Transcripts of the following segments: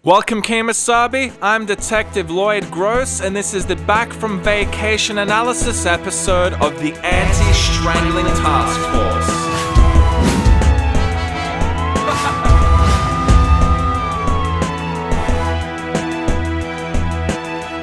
Welcome, Kemosabe. I'm Detective Lloyd Gross, and this is the Back from Vacation analysis episode of the Anti-Strangling Task Force.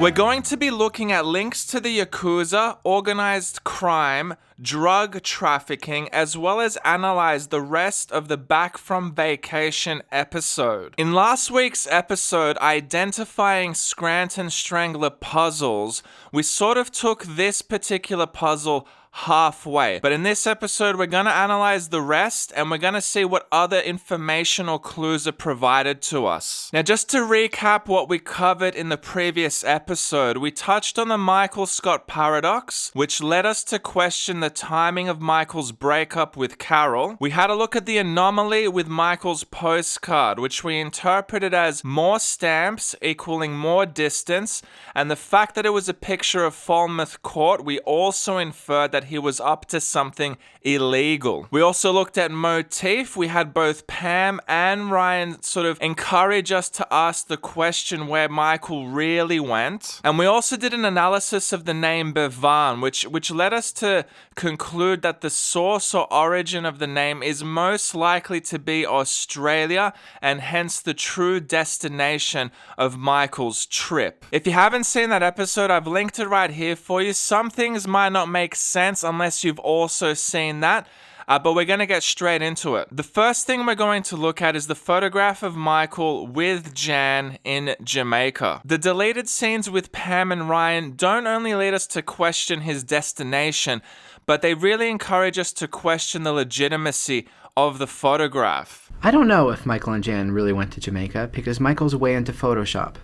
We're going to be looking at links to the Yakuza, organized crime, drug trafficking, as well as analyze the rest of the Back from Vacation episode. In last week's episode, identifying Scranton Strangler puzzles, we sort of took this particular puzzle halfway. But in this episode, we're going to analyze the rest and we're going to see what other informational clues are provided to us. Now, just to recap what we covered in the previous episode, we touched on the Michael Scott paradox, which led us to question the timing of Michael's breakup with Carol. We had a look at the anomaly with Michael's postcard, which we interpreted as more stamps equaling more distance, and the fact that it was a picture of Falmouth Court, we also inferred that he was up to something illegal. We also looked at motif. We had both Pam and Ryan sort of encourage us to ask the question where Michael really went. And we also did an analysis of the name Bevan, which led us to conclude that the source or origin of the name is most likely to be Australia, and hence the true destination of Michael's trip. If you haven't seen that episode, I've linked it right here for you. Some things might not make sense unless you've also seen that. But we're going to get straight into it. The first thing we're going to look at is the photograph of Michael with Jan in Jamaica. The deleted scenes with Pam and Ryan don't only lead us to question his destination, but they really encourage us to question the legitimacy of the photograph. I don't know if Michael and Jan really went to Jamaica because Michael's way into Photoshop.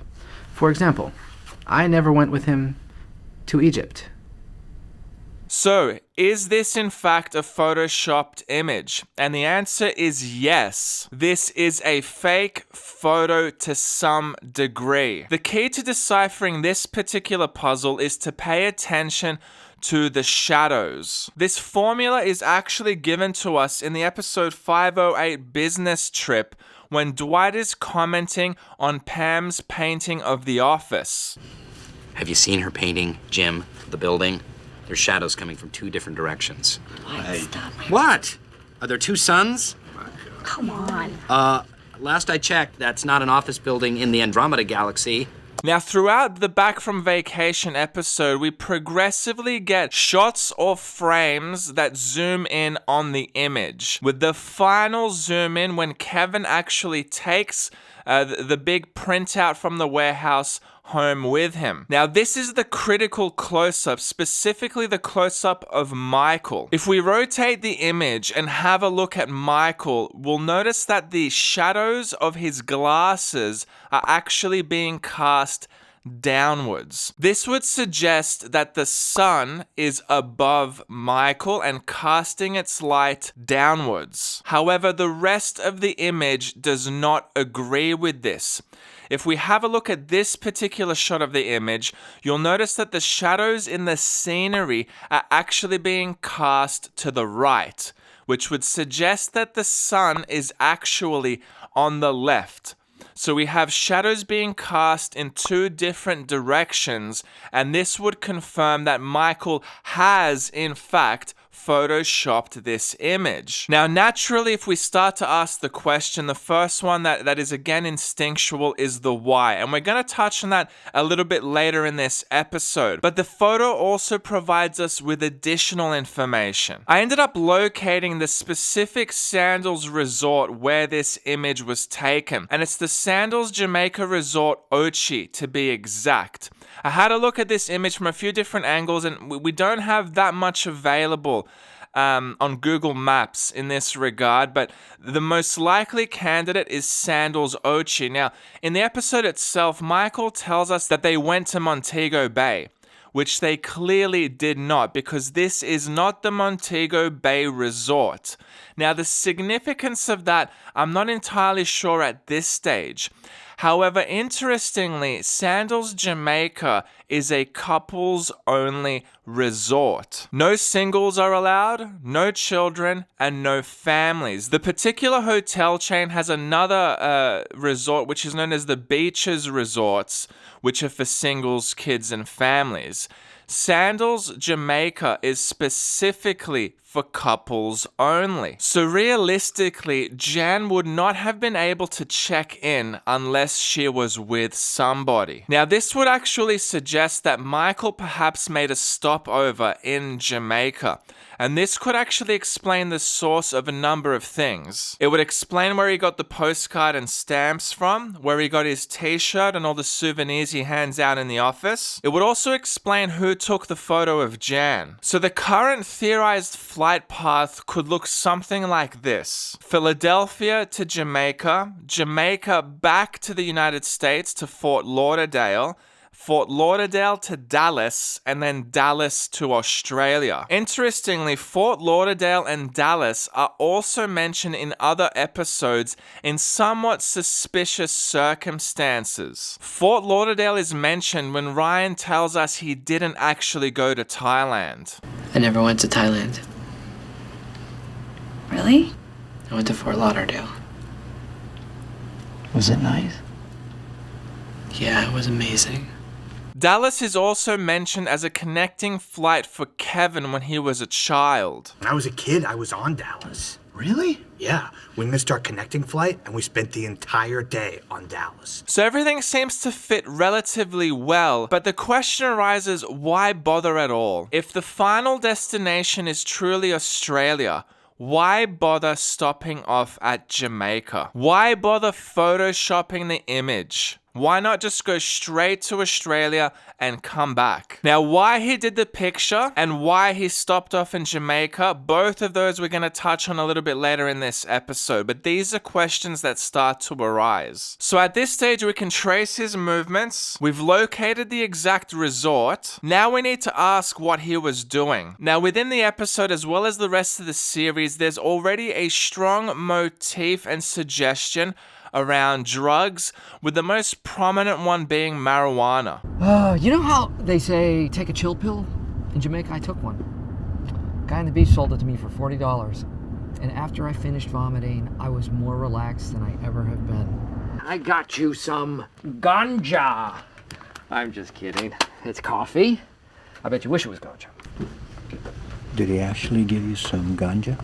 For example, I never went with him to Egypt. So, is this in fact a photoshopped image? And the answer is yes. This is a fake photo to some degree. The key to deciphering this particular puzzle is to pay attention to the shadows. This formula is actually given to us in the episode 508 business trip when Dwight is commenting on Pam's painting of the office. Have you seen her painting, Jim, the building? There's shadows coming from two different directions. What? Are there two suns? Come on. Last I checked, that's not an office building in the Andromeda Galaxy. Now, throughout the Back from Vacation episode, we progressively get shots or frames that zoom in on the image, with the final zoom in when Kevin actually takes the big printout from the warehouse home with him. Now, this is the critical close-up, specifically the close-up of Michael. If we rotate the image and have a look at Michael, we'll notice that the shadows of his glasses are actually being cast downwards. This would suggest that the sun is above Michael and casting its light downwards. However, the rest of the image does not agree with this. If we have a look at this particular shot of the image, you'll notice that the shadows in the scenery are actually being cast to the right, which would suggest that the sun is actually on the left. So we have shadows being cast in two different directions, and this would confirm that Michael has, in fact, photoshopped this image. Now, naturally, if we start to ask the question, the first one that is again instinctual is the why, and we're going to touch on that a little bit later in this episode. But the photo also provides us with additional information. I ended up locating the specific Sandals resort where this image was taken, and it's the Sandal Jamaica resort Ochi to be exact. I had a look at this image from a few different angles, and we don't have that much available on Google Maps in this regard, but the most likely candidate is Sandals Ochi. Now, in the episode itself, Michael tells us that they went to Montego Bay, which they clearly did not, because this is not the Montego Bay Resort. Now, the significance of that, I'm not entirely sure at this stage. However, interestingly, Sandal Jamaica is a couples-only resort. No singles are allowed, no children, and no families. The particular hotel chain has another resort which is known as the Beaches Resorts, which are for singles, kids, and families. Sandals Jamaica is specifically for couples only. So realistically, Jan would not have been able to check in unless she was with somebody. Now, this would actually suggest that Michael perhaps made a stopover in Jamaica. And this could actually explain the source of a number of things. It would explain where he got the postcard and stamps from, where he got his t-shirt and all the souvenirs he hands out in the office. It would also explain who took the photo of Jan. So the current theorized flight path could look something like this. Philadelphia to Jamaica, Jamaica back to the United States to Fort Lauderdale, Fort Lauderdale to Dallas, and then Dallas to Australia. Interestingly, Fort Lauderdale and Dallas are also mentioned in other episodes in somewhat suspicious circumstances. Fort Lauderdale is mentioned when Ryan tells us he didn't actually go to Thailand. I never went to Thailand. Really? I went to Fort Lauderdale. Was it nice? Yeah, it was amazing. Dallas is also mentioned as a connecting flight for Kevin when he was a child. When I was a kid, I was on Dallas. Really? Yeah, we missed our connecting flight and we spent the entire day on Dallas. So everything seems to fit relatively well, but the question arises, why bother at all? If the final destination is truly Australia, why bother stopping off at Jamaica? Why bother photoshopping the image? Why not just go straight to Australia and come back? Now, why he did the picture and why he stopped off in Jamaica, both of those we're going to touch on a little bit later in this episode, but these are questions that start to arise. So at this stage, we can trace his movements. We've located the exact resort. Now we need to ask what he was doing. Now, within the episode, as well as the rest of the series, there's already a strong motif and suggestion around drugs, with the most prominent one being marijuana. You know how they say take a chill pill? In Jamaica, I took one. Guy on the beach sold it to me for $40. And after I finished vomiting, I was more relaxed than I ever have been. I got you some ganja. I'm just kidding. It's coffee. I bet you wish it was ganja. Did he actually give you some ganja?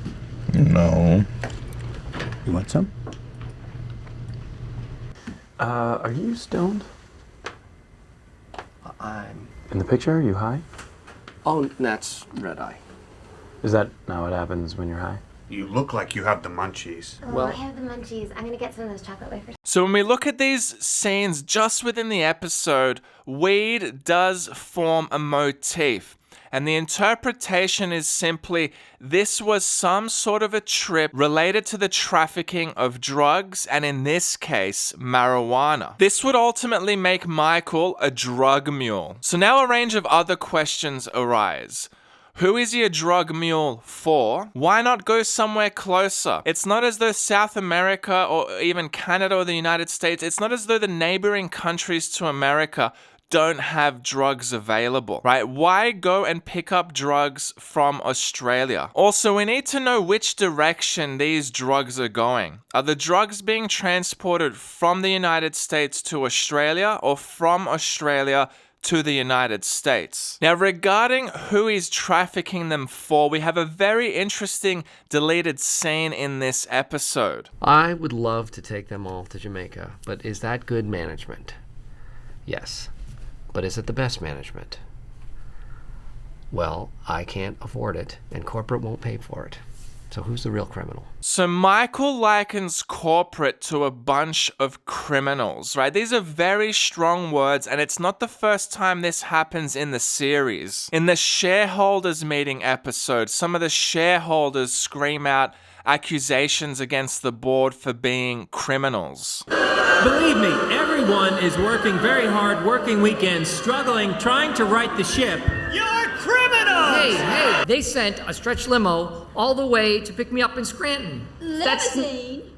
No. You want some? Are you stoned? I'm... In the picture, are you high? Oh, that's red eye. Is that not what happens when you're high? You look like you have the munchies. Oh, Well- I have the munchies. I'm gonna get some of those chocolate wafers. So when we look at these scenes just within the episode, weed does form a motif. And the interpretation is simply, this was some sort of a trip related to the trafficking of drugs, and in this case, marijuana. This would ultimately make Michael a drug mule. So now a range of other questions arise. Who is he a drug mule for? Why not go somewhere closer? It's not as though South America or even Canada or the United States, it's not as though the neighboring countries to America don't have drugs available, right? Why go and pick up drugs from Australia? Also, we need to know which direction these drugs are going. Are the drugs being transported from the United States to Australia or from Australia to the United States? Now, regarding who he's trafficking them for, we have a very interesting deleted scene in this episode. I would love to take them all to Jamaica, but is that good management? Yes. But is it the best management? Well, I can't afford it, and corporate won't pay for it. So who's the real criminal? So Michael likens corporate to a bunch of criminals, right? These are very strong words, and it's not the first time this happens in the series. In the shareholders meeting episode, some of the shareholders scream out accusations against the board for being criminals. Believe me, everyone is working very hard, working weekends, struggling, trying to right the ship. You're criminals! Hey, they sent a stretch limo all the way to pick me up in Scranton. Limousine?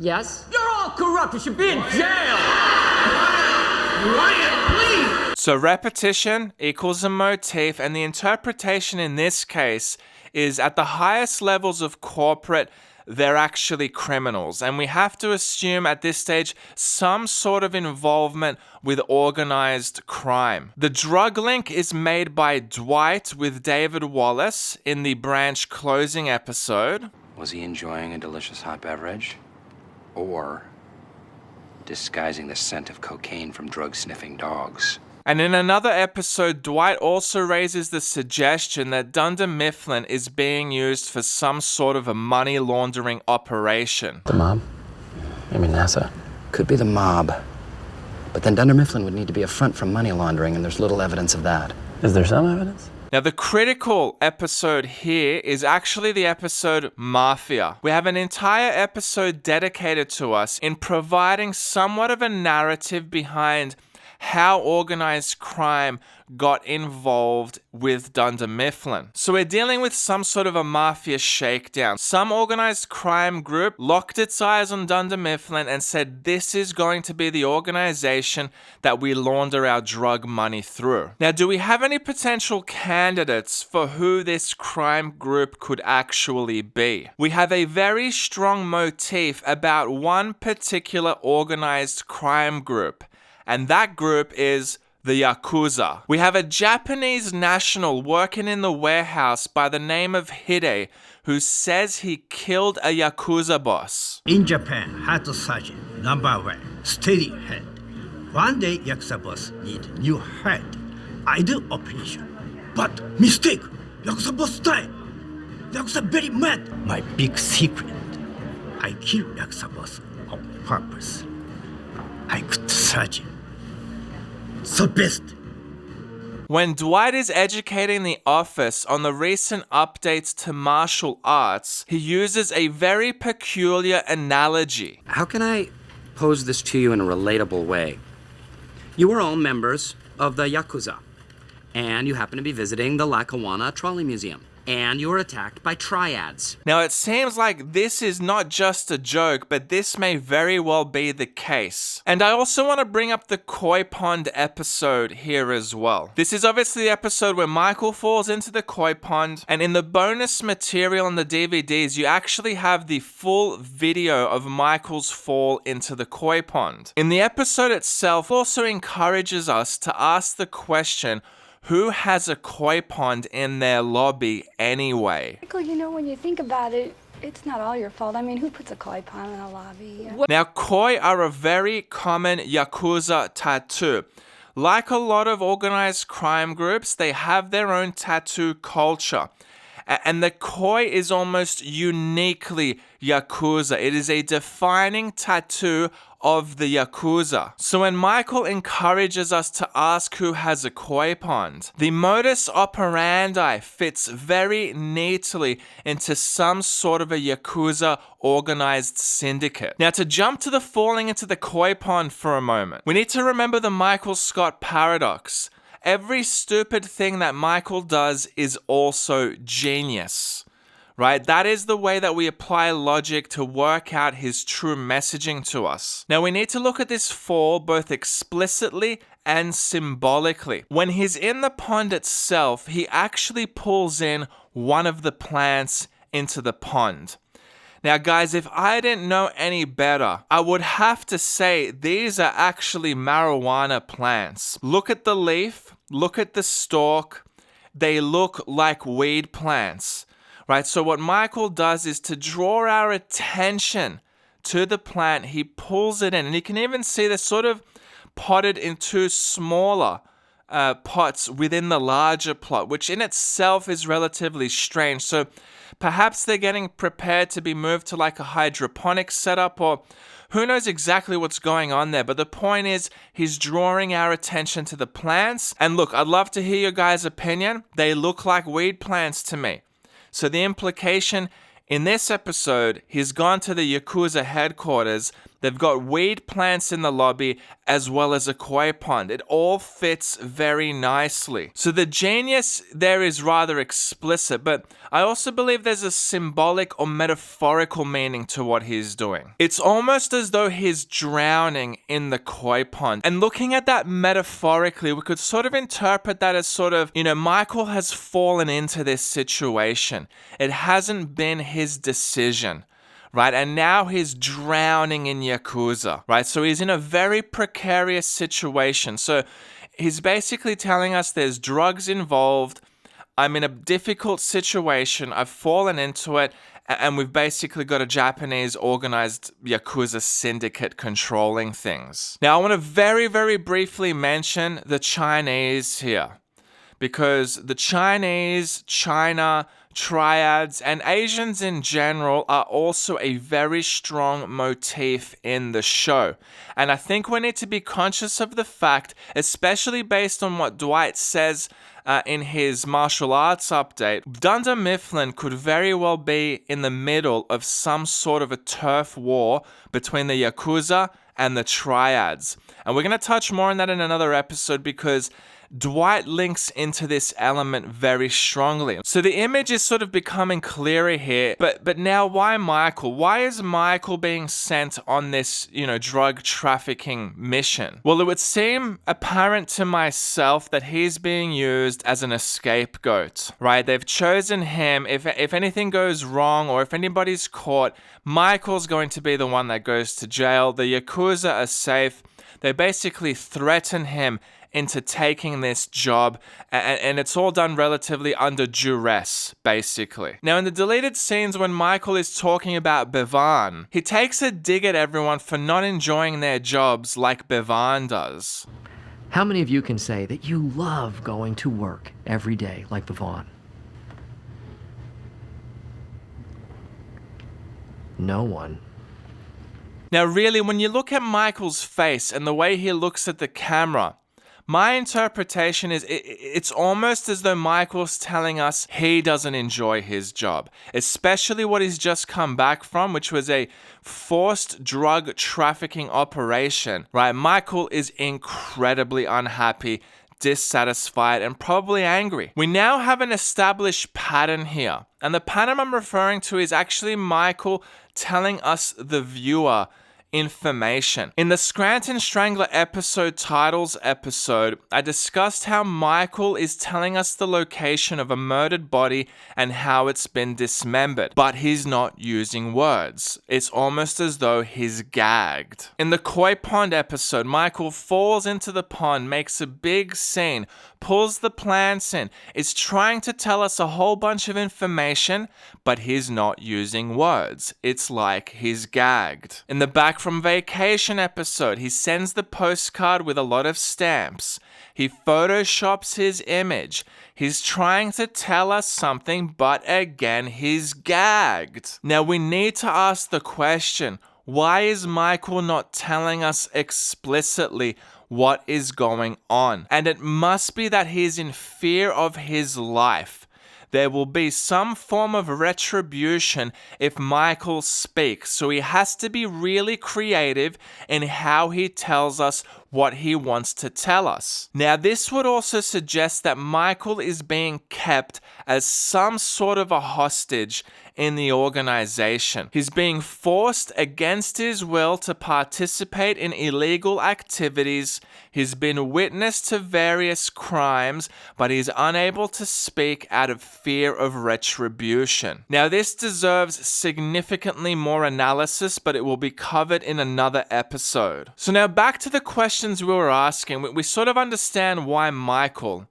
Yes? You're all corrupt. You should be in jail. Quiet, please. So repetition equals a motif, and the interpretation in this case is at the highest levels of corporate, they're actually criminals. And we have to assume at this stage some sort of involvement with organized crime. The drug link is made by Dwight with David Wallace in the branch closing episode. Was he enjoying a delicious hot beverage? Or disguising the scent of cocaine from drug-sniffing dogs? And in another episode, Dwight also raises the suggestion that Dunder Mifflin is being used for some sort of a money laundering operation. The mob? I mean NASA. Could be the mob. But then Dunder Mifflin would need to be a front for money laundering, and there's little evidence of that. Is there some evidence? Now, the critical episode here is actually the episode Mafia. We have an entire episode dedicated to us in providing somewhat of a narrative behind how organized crime got involved with Dunder Mifflin. So we're dealing with some sort of a mafia shakedown. Some organized crime group locked its eyes on Dunder Mifflin and said, this is going to be the organization that we launder our drug money through. Now, do we have any potential candidates for who this crime group could actually be? We have a very strong motif about one particular organized crime group, and that group is the Yakuza. We have a Japanese national working in the warehouse by the name of Hide, who says he killed a Yakuza boss. In Japan, heart surgeon, number one, steady head. One day, Yakuza boss need new head. I do operation, but mistake. Yakuza boss die. Yakuza very mad. My big secret. I kill Yakuza boss on purpose. I could surgeon. So best. When Dwight is educating the office on the recent updates to martial arts, he uses a very peculiar analogy. How can I pose this to you in a relatable way? You are all members of the Yakuza, and you happen to be visiting the Lackawanna Trolley Museum, and you were attacked by triads. Now, it seems like this is not just a joke, but this may very well be the case. And I also want to bring up the koi pond episode here as well. This is obviously the episode where Michael falls into the koi pond, and in the bonus material on the DVDs, you actually have the full video of Michael's fall into the koi pond. In the episode itself, it also encourages us to ask the question, who has a koi pond in their lobby anyway? Michael, you know, when you think about it, it's not all your fault. I mean, who puts a koi pond in a lobby? Now, koi are a very common Yakuza tattoo. Like a lot of organized crime groups, they have their own tattoo culture. And the koi is almost uniquely Yakuza. It is a defining tattoo of the Yakuza. So when Michael encourages us to ask who has a koi pond, the modus operandi fits very neatly into some sort of a Yakuza organized syndicate. Now, to jump to the falling into the koi pond for a moment, we need to remember the Michael Scott paradox. Every stupid thing that Michael does is also genius, right? That is the way that we apply logic to work out his true messaging to us. Now, we need to look at this fall both explicitly and symbolically. When he's in the pond itself, he actually pulls in one of the plants into the pond. Now, guys, if I didn't know any better, I would have to say these are actually marijuana plants. Look at the leaf, look at the stalk. They look like weed plants, right? So what Michael does is to draw our attention to the plant, he pulls it in. And you can even see they're sort of potted in two smaller pots within the larger plot, which in itself is relatively strange. So perhaps they're getting prepared to be moved to like a hydroponic setup, or who knows exactly what's going on there. But the point is, he's drawing our attention to the plants. And look, I'd love to hear your guys' opinion. They look like weed plants to me. So the implication in this episode, he's gone to the Yakuza headquarters They've got weed plants in the lobby as well as a koi pond. It all fits very nicely. So the genius there is rather explicit, but I also believe there's a symbolic or metaphorical meaning to what he's doing. It's almost as though he's drowning in the koi pond. And looking at that metaphorically, we could sort of interpret that as sort of, Michael has fallen into this situation. It hasn't been his decision. Right, and now he's drowning in Yakuza, right? So he's in a very precarious situation. So he's basically telling us there's drugs involved. I'm in a difficult situation. I've fallen into it. And we've basically got a Japanese organized Yakuza syndicate controlling things. Now, I want to very, very briefly mention the Chinese here. Because the Chinese, China, triads, and Asians in general are also a very strong motif in the show. And I think we need to be conscious of the fact, especially based on what Dwight says in his martial arts update, Dunder Mifflin could very well be in the middle of some sort of a turf war between the Yakuza and the triads. And we're going to touch more on that in another episode because Dwight links into this element very strongly. So the image is sort of becoming clearer here, but now why Michael? Why is Michael being sent on this, drug trafficking mission? Well, it would seem apparent to myself that he's being used as an scapegoat, right? They've chosen him. If anything goes wrong or if anybody's caught, Michael's going to be the one that goes to jail. The Yakuza are safe. They basically threaten him into taking this job, and it's all done relatively under duress, basically. Now, in the deleted scenes when Michael is talking about Bevan, he takes a dig at everyone for not enjoying their jobs like Bevan does. How many of you can say that you love going to work every day like Bevan? No one. Now, really, when you look at Michael's face and the way he looks at the camera, my interpretation is it's almost as though Michael's telling us he doesn't enjoy his job, especially what he's just come back from, which was a forced drug trafficking operation, right? Michael is incredibly unhappy, dissatisfied, and probably angry. We now have an established pattern here, and the pattern I'm referring to is actually Michael telling us, the viewer, information. In the Scranton Strangler titles episode, I discussed how Michael is telling us the location of a murdered body and how it's been dismembered, but he's not using words. It's almost as though he's gagged. In the koi pond episode, Michael falls into the pond, makes a big scene, pulls the plants in, is trying to tell us a whole bunch of information, but he's not using words. It's like he's gagged. In the Back from Vacation episode, he sends the postcard with a lot of stamps. He photoshops his image. He's trying to tell us something, but again, he's gagged. Now, we need to ask the question, why is Michael not telling us explicitly what is going on? And it must be that he's in fear of his life. There will be some form of retribution if Michael speaks, so he has to be really creative in how he tells us what he wants to tell us. Now, this would also suggest that Michael is being kept as some sort of a hostage in the organization. He's being forced against his will to participate in illegal activities. He's been witness to various crimes, but he's unable to speak out of fear of retribution. Now, this deserves significantly more analysis, but it will be covered in another episode. So now back to the questions we were asking. We sort of understand why Michael,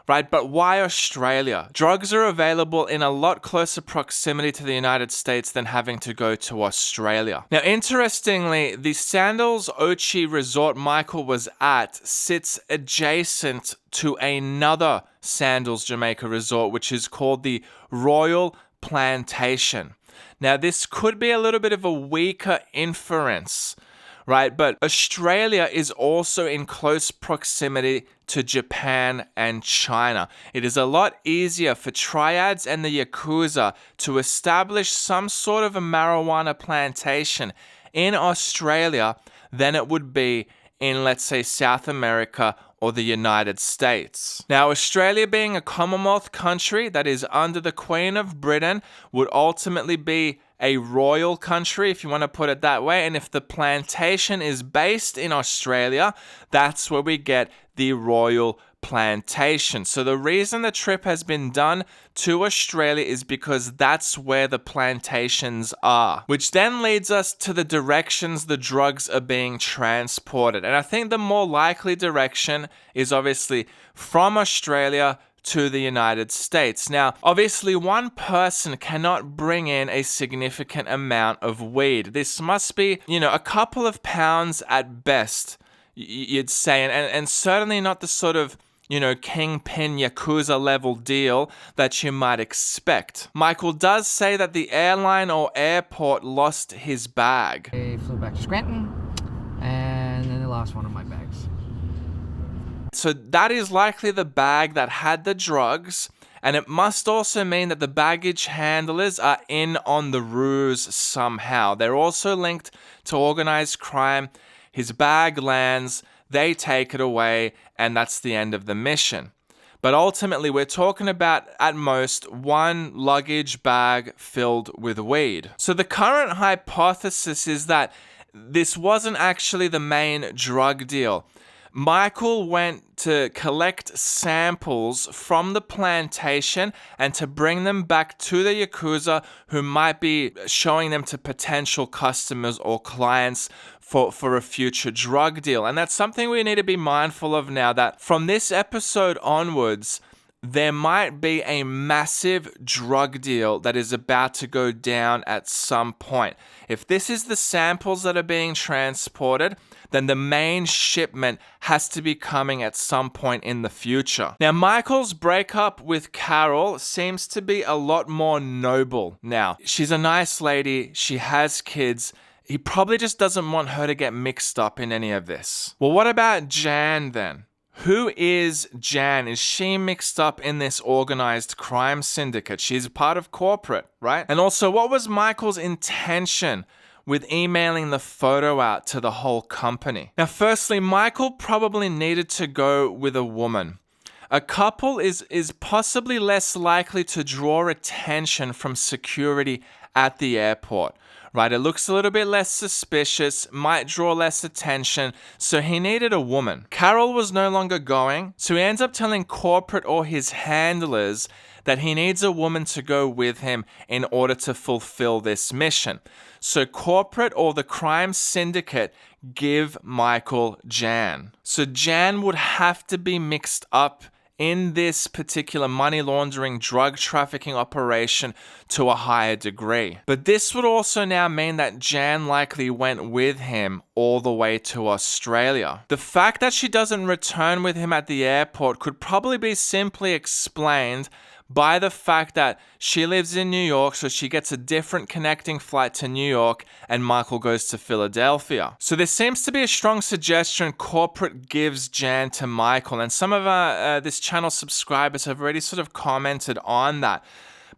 right? But why Australia? Drugs are available in a lot closer proximity to the United States than having to go to Australia. Now, interestingly, the Sandals Ochi resort Michael was at sits adjacent to another Sandals Jamaica resort, which is called the Royal Plantation. Now, this could be a little bit of a weaker inference, right? But Australia is also in close proximity to Japan and China. It is a lot easier for triads and the Yakuza to establish some sort of a marijuana plantation in Australia than it would be in, let's say, South America or the United States. Now, Australia being a Commonwealth country that is under the Queen of Britain would ultimately be a royal country, if you want to put it that way. And if the plantation is based in Australia, that's where we get the royal plantation. So the reason the trip has been done to Australia is because that's where the plantations are, which then leads us to the directions the drugs are being transported. And I think the more likely direction is obviously from Australia to the United States. Now, obviously, one person cannot bring in a significant amount of weed. This must be, a couple of pounds at best, you'd say, and certainly not the sort of kingpin Yakuza level deal that you might expect. Michael does say that the airline or airport lost his bag. They flew back to Scranton, and then they lost one of my bags. So that is likely the bag that had the drugs, and it must also mean that the baggage handlers are in on the ruse somehow. They're also linked to organized crime. His bag lands, they take it away, and that's the end of the mission. But ultimately, we're talking about, at most, one luggage bag filled with weed. So the current hypothesis is that this wasn't actually the main drug deal. Michael went to collect samples from the plantation and to bring them back to the Yakuza, who might be showing them to potential customers or clients for a future drug deal. And that's something we need to be mindful of now, that from this episode onwards, there might be a massive drug deal that is about to go down at some point. If this is the samples that are being transported, then the main shipment has to be coming at some point in the future. Now, Michael's breakup with Carol seems to be a lot more noble now. She's a nice lady, she has kids. He probably just doesn't want her to get mixed up in any of this. Well, what about Jan then? Who is Jan? Is she mixed up in this organized crime syndicate? She's a part of corporate, right? And also, what was Michael's intention with emailing the photo out to the whole company? Now, firstly, Michael probably needed to go with a woman. A couple is possibly less likely to draw attention from security at the airport, right? It looks a little bit less suspicious, might draw less attention, so he needed a woman. Carol was no longer going, so he ends up telling corporate or his handlers that he needs a woman to go with him in order to fulfill this mission. So corporate or the crime syndicate give Michael Jan. So Jan would have to be mixed up in this particular money laundering, drug trafficking operation to a higher degree. But this would also now mean that Jan likely went with him all the way to Australia. The fact that she doesn't return with him at the airport could probably be simply explained by the fact that she lives in New York, so she gets a different connecting flight to New York, and Michael goes to Philadelphia. So there seems to be a strong suggestion corporate gives Jan to Michael, and some of this channel subscribers have already sort of commented on that.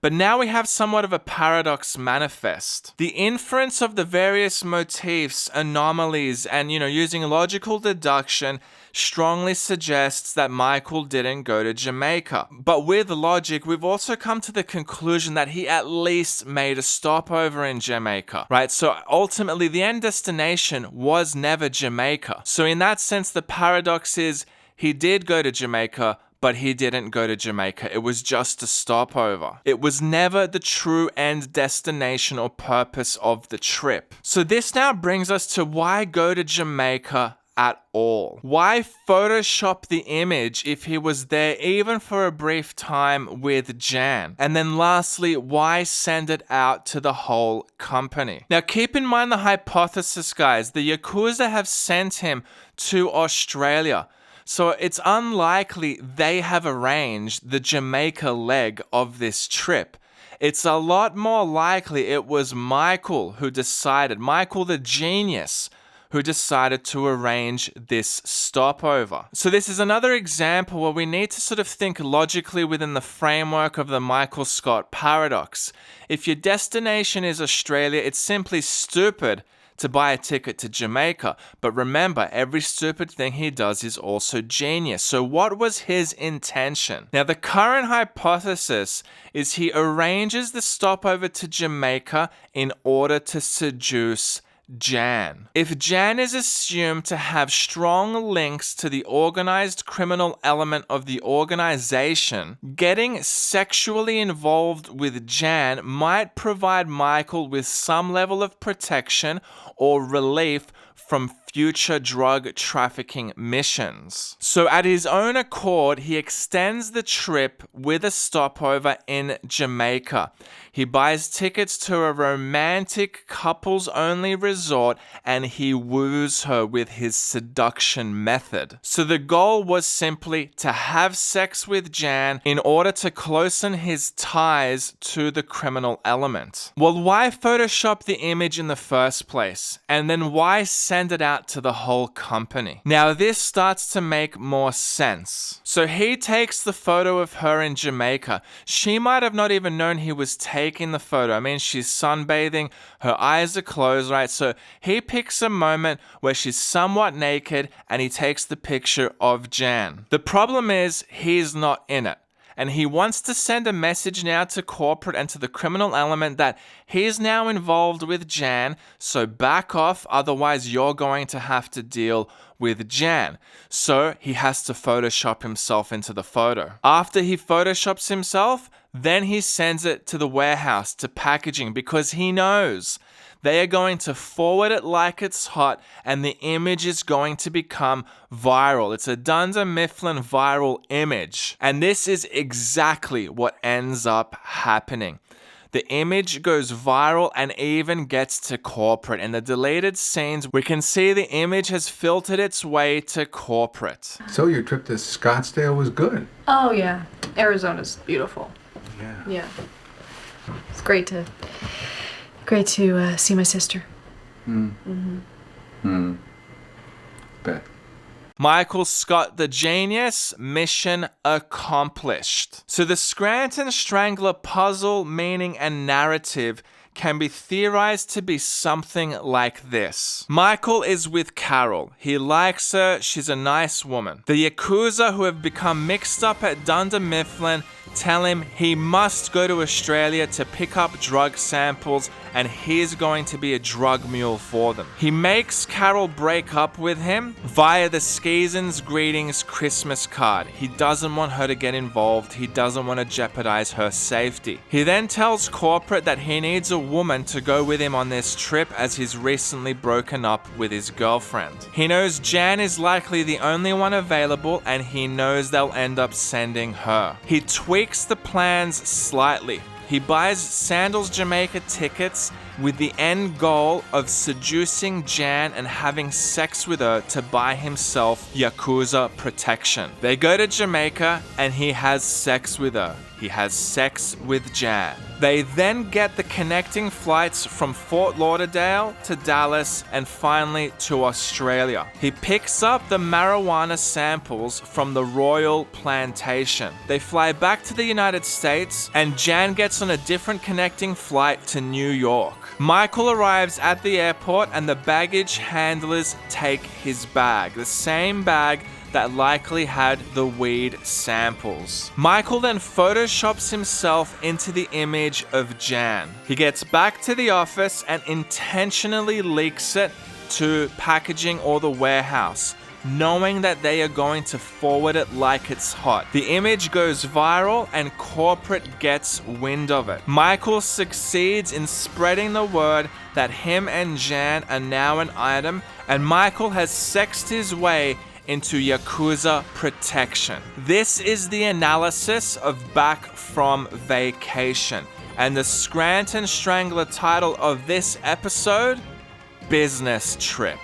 But now we have somewhat of a paradox manifest. The inference of the various motifs, anomalies, and, using logical deduction strongly suggests that Michael didn't go to Jamaica. But with logic, we've also come to the conclusion that he at least made a stopover in Jamaica, right? So ultimately, the end destination was never Jamaica. So in that sense, the paradox is he did go to Jamaica, but he didn't go to Jamaica. It was just a stopover. It was never the true end destination or purpose of the trip. So this now brings us to why go to Jamaica at all? Why Photoshop the image if he was there even for a brief time with Jan? And then lastly, why send it out to the whole company? Now keep in mind the hypothesis, guys. The Yakuza have sent him to Australia. So it's unlikely they have arranged the Jamaica leg of this trip. It's a lot more likely it was Michael who decided, Michael the genius, who decided to arrange this stopover. So this is another example where we need to sort of think logically within the framework of the Michael Scott paradox. If your destination is Australia, it's simply stupid to buy a ticket to Jamaica. But remember, every stupid thing he does is also genius. So what was his intention? Now, the current hypothesis is he arranges the stopover to Jamaica in order to seduce Jan. If Jan is assumed to have strong links to the organized criminal element of the organization, getting sexually involved with Jan might provide Michael with some level of protection or relief from future drug trafficking missions. So at his own accord, he extends the trip with a stopover in Jamaica. He buys tickets to a romantic couples-only resort and he woos her with his seduction method. So the goal was simply to have sex with Jan in order to closen his ties to the criminal element. Well, why Photoshop the image in the first place? And then why send it out to the whole company? Now this starts to make more sense. So he takes the photo of her in Jamaica. She might have not even known he was taking the photo. I mean, she's sunbathing, her eyes are closed, right? So he picks a moment where she's somewhat naked and he takes the picture of Jan. The problem is he's not in it. And he wants to send a message now to corporate and to the criminal element that he's now involved with Jan, so back off, otherwise you're going to have to deal with Jan. So he has to Photoshop himself into the photo. After he Photoshops himself, then he sends it to the warehouse, to packaging, because he knows they are going to forward it like it's hot and the image is going to become viral. It's a Dunder Mifflin viral image. And this is exactly what ends up happening. The image goes viral and even gets to corporate. In the deleted scenes, we can see the image has filtered its way to corporate. So your trip to Scottsdale was good. Oh yeah, Arizona's beautiful. Yeah. Yeah. It's great to see my sister. Bet. Michael Scott, the genius, mission accomplished. So the Scranton Strangler puzzle, meaning, and narrative can be theorized to be something like this. Michael is with Carol. He likes her. She's a nice woman. The Yakuza, who have become mixed up at Dunder Mifflin, tell him he must go to Australia to pick up drug samples and he's going to be a drug mule for them. He makes Carol break up with him via the Skeezens Greetings Christmas card. He doesn't want her to get involved. He doesn't want to jeopardize her safety. He then tells corporate that he needs a woman to go with him on this trip as he's recently broken up with his girlfriend. He knows Jan is likely the only one available and he knows they'll end up sending her. He tweaks the plans slightly. He buys Sandal Jamaica tickets with the end goal of seducing Jan and having sex with her to buy himself Yakuza protection. They go to Jamaica and he has sex with her. He has sex with Jan. They then get the connecting flights from Fort Lauderdale to Dallas and finally to Australia. He picks up the marijuana samples from the Royal Plantation. They fly back to the United States and Jan gets on a different connecting flight to New York. Michael arrives at the airport and the baggage handlers take his bag, the same bag that likely had the weed samples. Michael then photoshops himself into the image of Jan. He gets back to the office and intentionally leaks it to packaging or the warehouse, knowing that they are going to forward it like it's hot. The image goes viral and corporate gets wind of it. Michael succeeds in spreading the word that him and Jan are now an item, and Michael has sexed his way into Yakuza protection. This is the analysis of Back from Vacation, and the Scranton Strangler title of this episode, Business Trip.